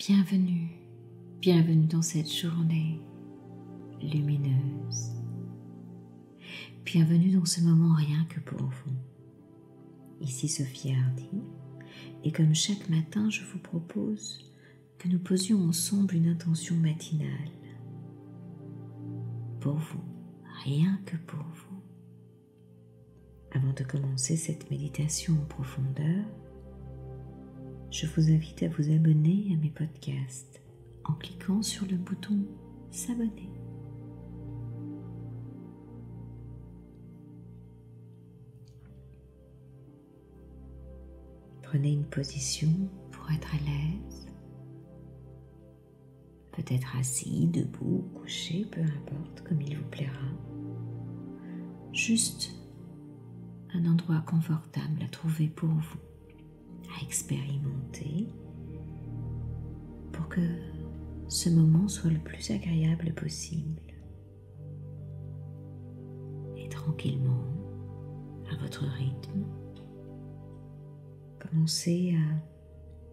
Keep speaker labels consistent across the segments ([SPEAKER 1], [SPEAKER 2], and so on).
[SPEAKER 1] Bienvenue, bienvenue dans cette journée lumineuse. Bienvenue dans ce moment rien que pour vous. Ici Sophie Hardy, et comme chaque matin, je vous propose que nous posions ensemble une intention matinale. Pour vous, rien que pour vous. Avant de commencer cette méditation en profondeur, je vous invite à vous abonner à mes podcasts en cliquant sur le bouton « S'abonner ». Prenez une position pour être à l'aise, peut-être assis, debout, couché, peu importe, comme il vous plaira. Juste un endroit confortable à trouver pour vous, à expérimenter, pour que ce moment soit le plus agréable possible. Et tranquillement, à votre rythme, commencez à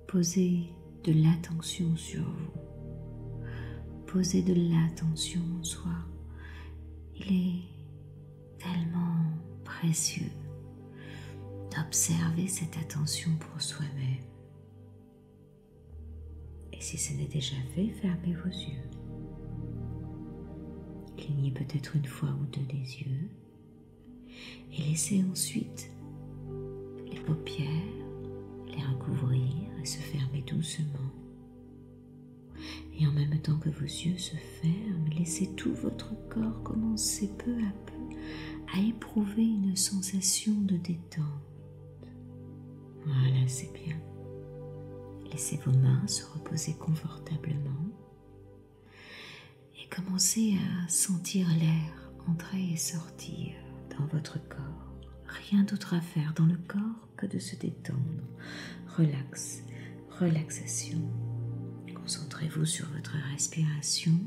[SPEAKER 1] poser de l'attention sur vous. Posez de l'attention en soi. Il est tellement précieux d'observer cette attention pour soi-même. Et si ce n'est déjà fait, fermez vos yeux. Clignez peut-être une fois ou deux des yeux et laissez ensuite les paupières les recouvrir et se fermer doucement. Et en même temps que vos yeux se ferment, laissez tout votre corps commencer peu à peu à éprouver une sensation de détente. Voilà, c'est bien. Laissez vos mains se reposer confortablement et commencez à sentir l'air entrer et sortir dans votre corps. Rien d'autre à faire dans le corps que de se détendre. Relax, relaxation. Concentrez-vous sur votre respiration.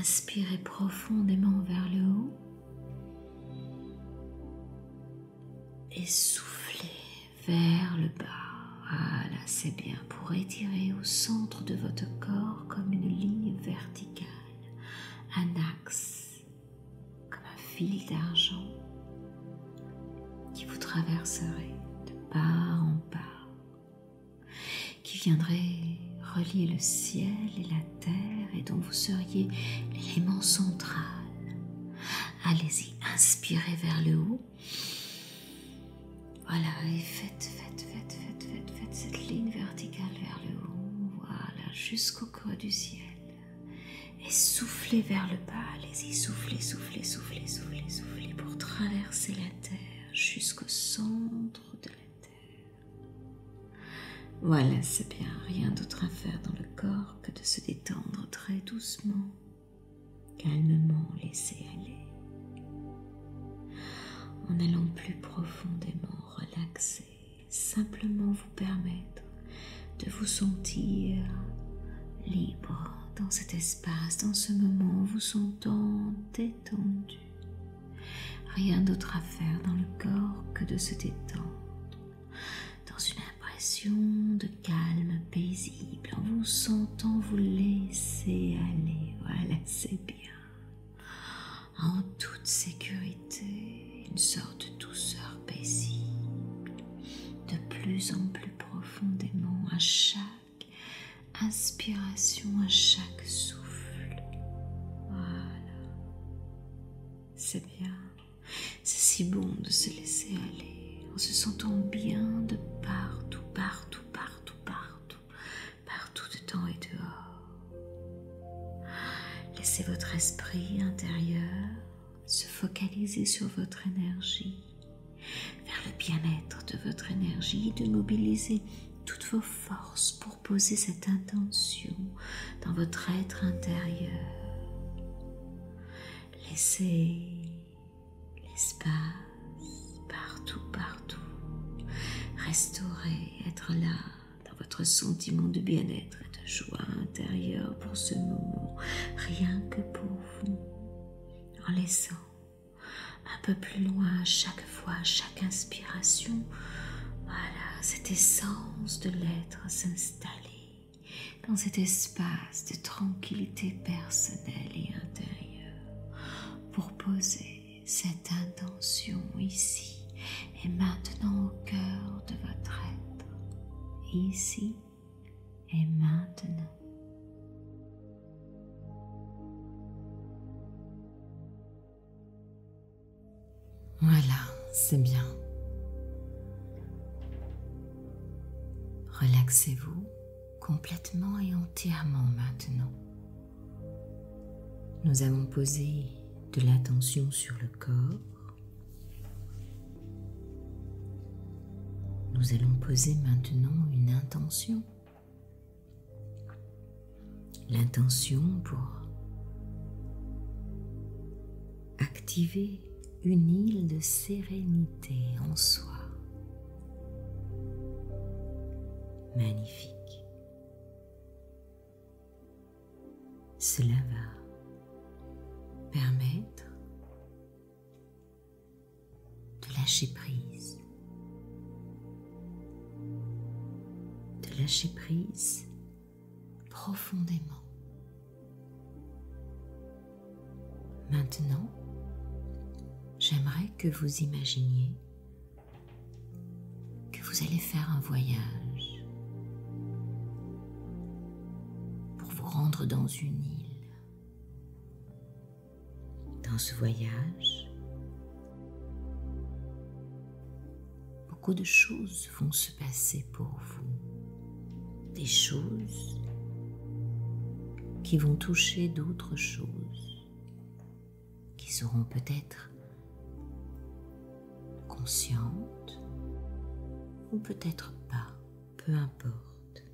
[SPEAKER 1] Inspirez profondément vers le haut et soufflez vers le bas. Voilà, c'est bien, pour étirer au centre de votre corps comme une ligne verticale, un axe, comme un fil d'argent qui vous traverserait de part en part, qui viendrait relier le ciel et la terre et dont vous seriez l'élément central. Allez-y, inspirez vers le haut. Voilà, et faites cette ligne verticale vers le haut, voilà, jusqu'au creux du ciel. Et soufflez vers le bas, allez-y, soufflez pour traverser la terre jusqu'au centre de la terre. Voilà, c'est bien, rien d'autre à faire dans le corps que de se détendre très doucement, calmement, laisser aller. En allant plus profondément relaxer, simplement vous permettre de vous sentir libre dans cet espace, dans ce moment, vous sentant détendu. Rien d'autre à faire dans le corps que de se détendre, dans une impression de calme paisible, en vous sentant vous laisser aller. Voilà, c'est bien. En toute sécurité, une sorte de douceur paisible, de plus en plus profondément à chaque inspiration, à chaque souffle. Voilà, c'est bien, c'est si bon de se laisser aller, en se sentant bien de partout, dedans et dehors. Laissez votre esprit intérieur se focaliser sur votre énergie, vers le bien-être de votre énergie, de mobiliser toutes vos forces pour poser cette intention dans votre être intérieur. Laissez l'espace partout, restaurer, être là dans votre sentiment de bien-être et de joie intérieure pour ce moment, rien que pour vous, en laissant un peu plus loin à chaque fois, à chaque inspiration, voilà, cette essence de l'être s'installer dans cet espace de tranquillité personnelle et intérieure pour poser cette intention ici et maintenant au cœur de votre être, ici et maintenant.
[SPEAKER 2] Voilà, c'est bien. Relaxez-vous complètement et entièrement maintenant. Nous avons posé de l'attention sur le corps. Nous allons poser maintenant une intention. L'intention pour activer une île de sérénité en soi. Magnifique. Cela va permettre de lâcher prise. De lâcher prise profondément. Maintenant, j'aimerais que vous imaginiez que vous allez faire un voyage pour vous rendre dans une île. Dans ce voyage, beaucoup de choses vont se passer pour vous. Des choses qui vont toucher d'autres choses, qui seront peut-être conscientes ou peut-être pas, peu importe.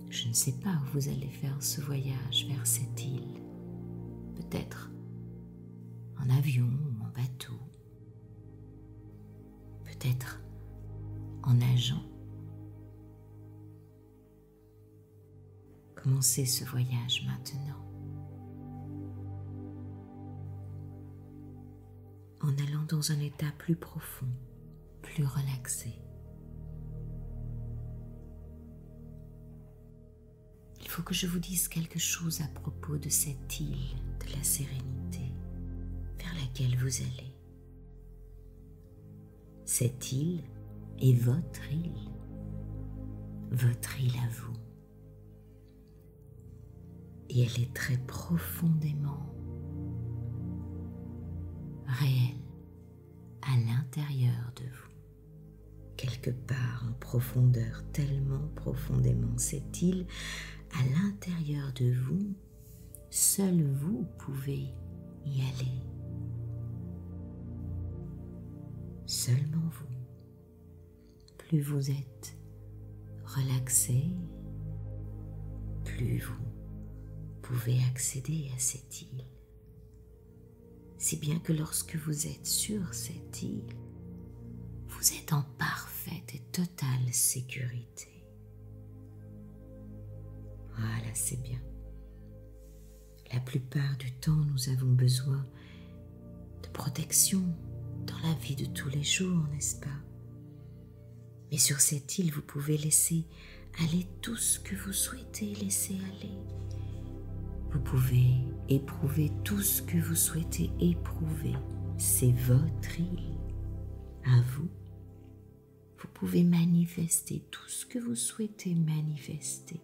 [SPEAKER 2] Je ne sais pas où vous allez faire ce voyage vers cette île, peut-être en avion ou en bateau, peut-être en nageant. Commencez ce voyage maintenant, en allant dans un état plus profond, plus relaxé. Il faut que je vous dise quelque chose à propos de cette île de la sérénité vers laquelle vous allez. Cette île est votre île à vous. Et elle est très profondément réelle à l'intérieur de vous. Quelque part en profondeur, tellement profondément, cette île à l'intérieur de vous, seul vous pouvez y aller. Seulement vous. Plus vous êtes relaxé, plus vous pouvez accéder à cette île. Si bien que lorsque vous êtes sur cette île, vous êtes en parfaite et totale sécurité. Voilà, c'est bien. La plupart du temps, nous avons besoin de protection dans la vie de tous les jours, n'est-ce pas? Mais sur cette île, vous pouvez laisser aller tout ce que vous souhaitez laisser aller. Vous pouvez éprouver tout ce que vous souhaitez éprouver. C'est votre île. À vous. Vous pouvez manifester tout ce que vous souhaitez manifester.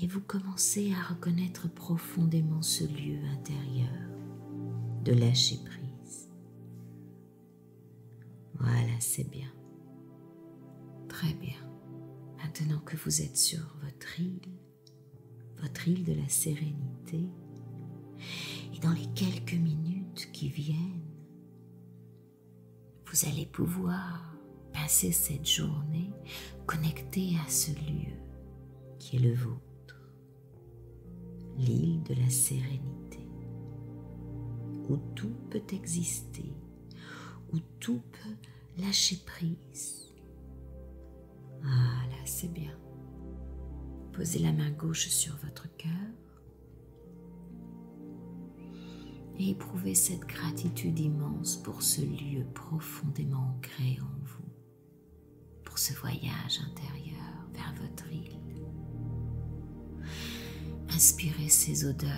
[SPEAKER 2] Et vous commencez à reconnaître profondément ce lieu intérieur de lâcher prise. Voilà, c'est bien. Très bien. Maintenant que vous êtes sur votre île de la sérénité, et dans les quelques minutes qui viennent, vous allez pouvoir passer cette journée connecté à ce lieu qui est le vôtre, l'île de la sérénité, où tout peut exister, où tout peut lâcher prise. Voilà, c'est bien. Posez la main gauche sur votre cœur et éprouvez cette gratitude immense pour ce lieu profondément ancré en vous, pour ce voyage intérieur vers votre île. Inspirez ces odeurs,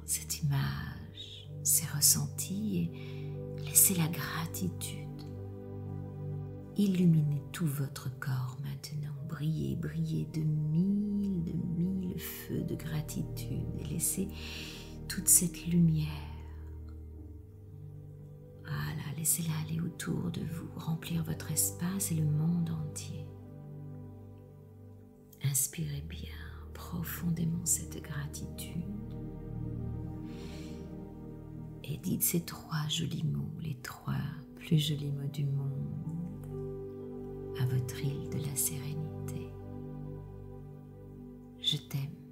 [SPEAKER 2] cette image, ces ressentis et laissez la gratitude illuminer tout votre corps maintenant. Brillez, brillez de mille feux de gratitude et laissez toute cette lumière. Voilà, laissez-la aller autour de vous, remplir votre espace et le monde entier. Inspirez bien profondément cette gratitude et dites ces 3 jolis mots, les 3 plus jolis mots du monde à votre île de la sérénité. Je t'aime.